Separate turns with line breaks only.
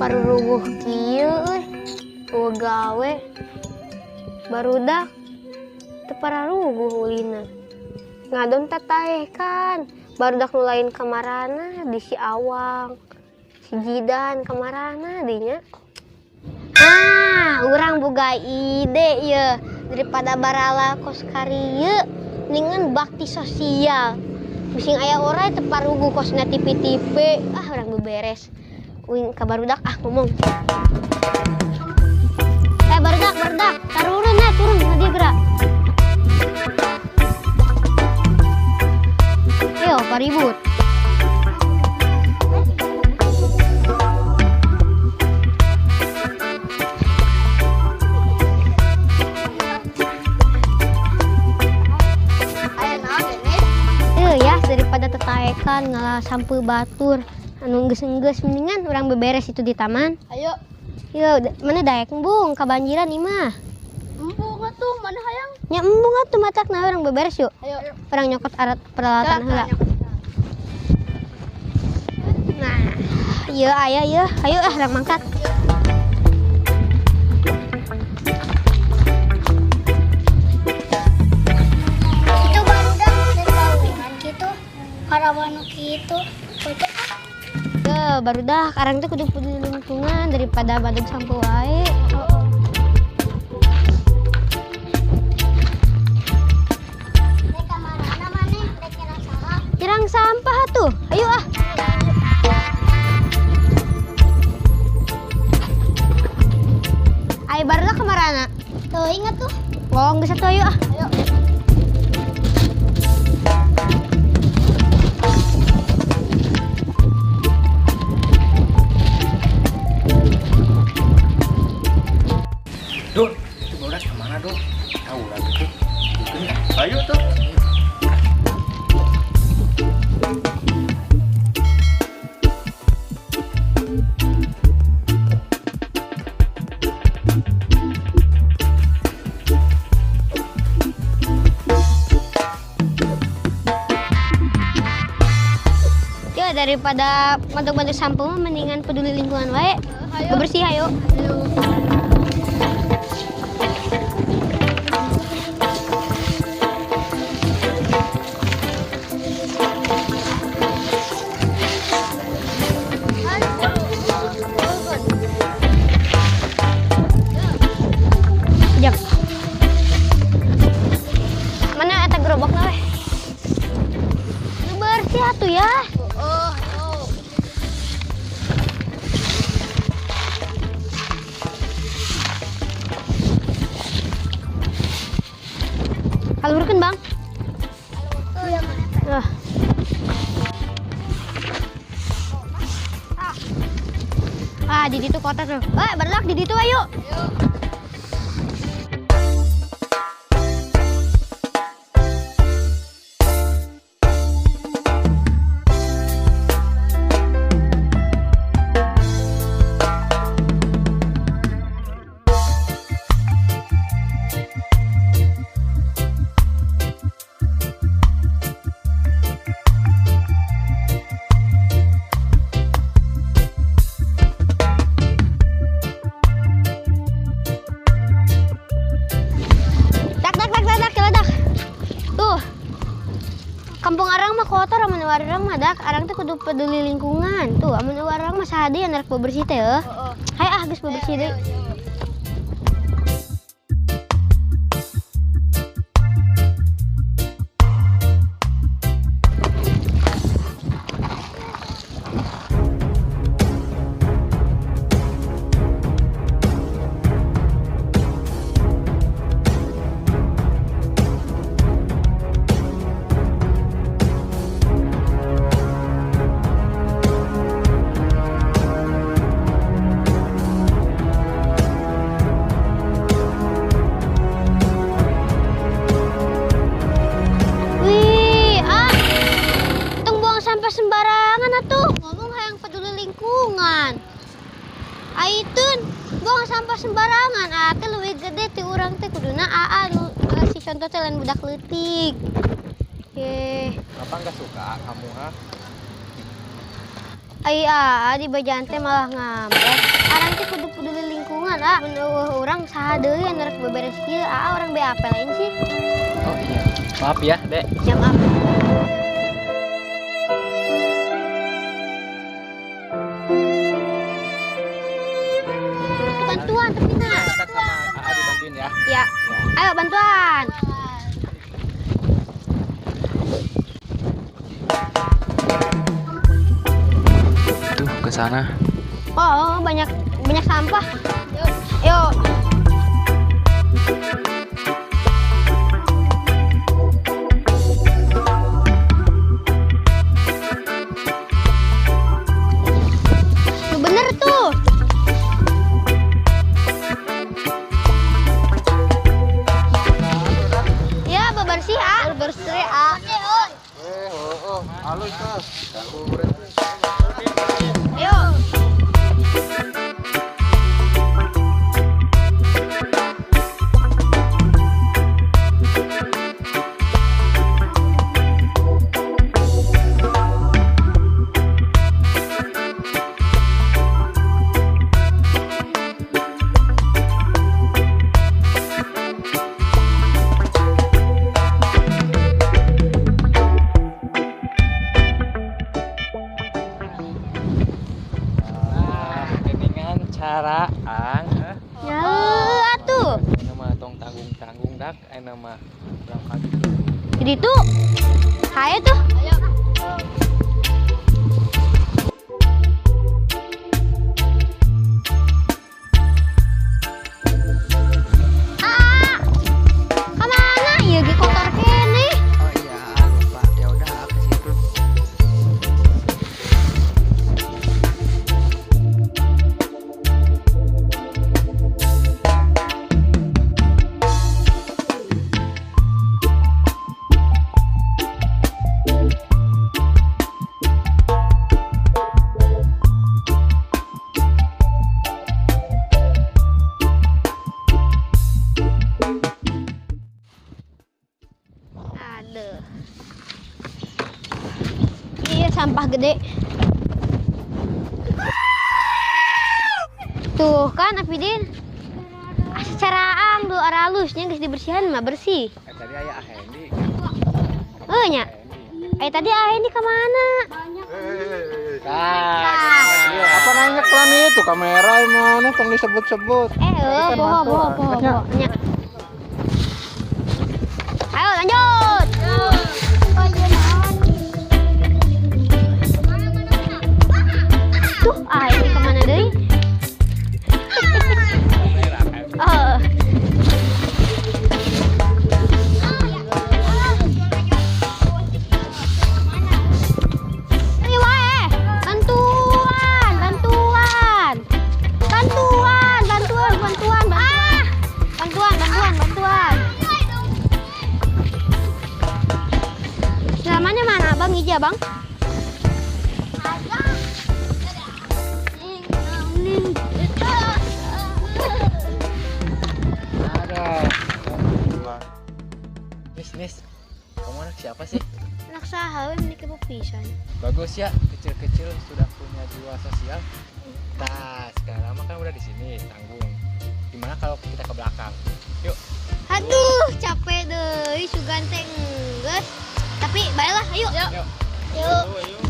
paruruguh kieu euy. Gawe barudak teu pararuguh ulina. Ngadon tataekan barudak nu lain kamarana di si Awang. Si Jidan kamarana dinya. Urang boga ide ya daripada barala kos karieu mendingan bakti sosial. Bising aya orang teu paruguh kosna tipe-tipe. Urang beberes. Uing ka barudak ngomong. Barudak, turun ngadi gerak. Ayo, paribut. Daripada tetaekan ngalah sampul batur anu geus-geus mendingan urang beberes itu di taman. Ayo. Yuk, mana daek embung kabanjiran imah. Embung atuh mana hayang? Nya embung atuh matakna urang beberes yuk. Ayo. Urang nyokot alat peralatan heula. Nah, ieu aya ieu. Ayo urang mangkat.
Itu barudak dari gitu. Karawanu kitu.
Barudak arang teh kudu peduli lingkungan daripada badug sampah wae.
Rek kamarana maneh rek nyerang sampah.
Nyerang sampah atuh. Ayo ah. Ayo barudak kamarana?
Tuh ingat tuh.
Geus atuh ayo ah.
Ayo.
Dul, itu barudak kemana Dul? Tahu lah gitu. Ayo tuh.
Ya daripada bantu-bantu sampah mendingan peduli lingkungan wae. Bebersih ayo. Mana eta gerobakna weh? Bersih atuh ya. Kalurkeun Bang. Di ditu kotor tuh. Barudak di ditu ayo. Kampung arang mah kotor, amun warang mah dak arang teh kudu peduli lingkungan. Tuh, amun warang mah sadia narek bebersih teh heuh. Hayu geus bebersih deui. Sembarangan atuh ngomong hayang peduli lingkungan. Aitun buang sampah sembarangan. Teh leuwih gede ti urang teh kuduna nu si contoh teh lain budak leutik.
Apa enggak suka kamu
Aya di bajaan teh malah ngambek. Arang teh kudu peduli lingkungan urang saha deui anu rek beberes kieu. Orang BAP lain sih.
Oh iya. Maaf ya, Dek.
Ya maaf. Bantuan Tepina.
Ntar sama AA dibantuin ya.
Ya. Ayo bantuan.
Aduh, ke sana.
Oh, banyak sampah. Yuk. Tuh bener tuh. Ya, bebersih, A. Bebersih, A.
Halus tuh.
Yuk.
Caraan
Ya, atuh.
nama tong tanggung dak nama berangkat
Jadi tuh. Haye tuh. Ayo. Kemana? Iya, ge kotor kene.
oh iya lupa ya udah ke situ
Aduh. Iya, sampah gede. Tuh kan, Apidin. Secara tuh aralusnya geus dibersihan mah bersih.
tadi aya Hendi
Nya. Tadi Hendi ke mana?
apa nanya klan itu kamera mana tong disebut-sebut
Poho. Nya. Ayo lanjut. Tuh, Hendi kemana deui? Oh. Ini wae. Bantuan. Namanya mana, Bang? Ija, Bang?
Nis, kamu anak siapa sih?
Anak saha we menik pisan.
Bagus ya, kecil-kecil sudah punya jiwa sosial. Nah, sekarang mah kan udah di sini, tanggung. Gimana kalau kita ke belakang? Yuk.
Aduh, capek deh, sugan teh geus. Tapi baiklah, ayo.
Yuk.
Yuk.